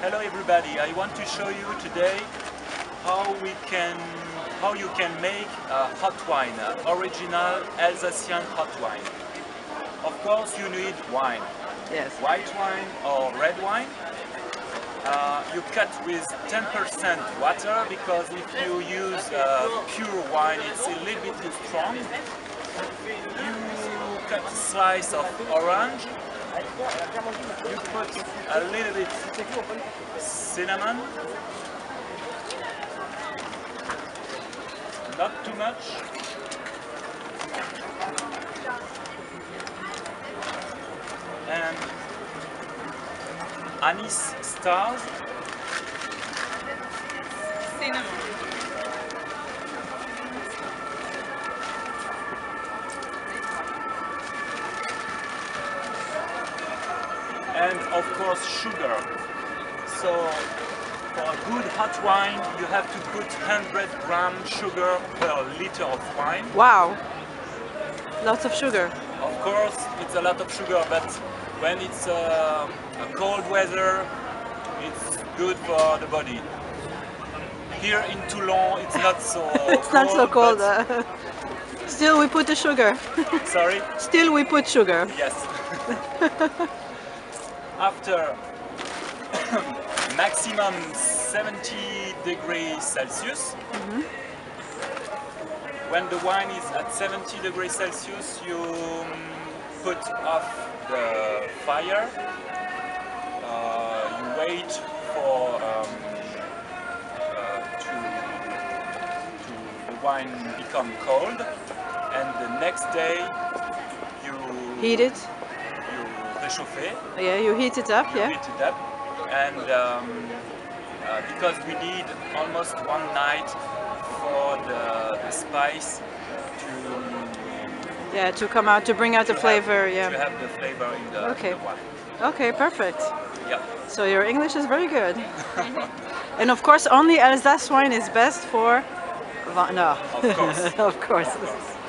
Hello everybody, I want to show you today how you can make a hot wine, original Alsatian hot wine. Of course you need wine. Yes. White wine or red wine. You cut with 10% water because if you use pure wine it's a little bit too strong. You cut a slice of orange. You put a little bit cinnamon, not too much. And anise stars. Cinnamon. And of course sugar. So for a good hot wine you have to put 100 grams sugar per liter of wine. Wow, lots of sugar. Of course it's a lot of sugar, but when it's a cold weather it's good for the body. Here in Toulon it's not so It's not so cold. but Still we put the sugar. sorry? Still we put sugar. Yes. After maximum 70 degrees Celsius, when the wine is at 70 degrees Celsius, you put off the fire, you wait for to the wine become cold, and the next day you Heat it. réchauffer. Yeah, you heat it up. You Yeah. heat it up, and because we need almost one night for the spice to To come out, to bring out the flavor. to Yeah. have the flavor in the, Okay. in the wine. Okay, perfect. Yeah. So your English is very good. And of course, only Alsace wine is best for. No. Of course. Of course. Of course.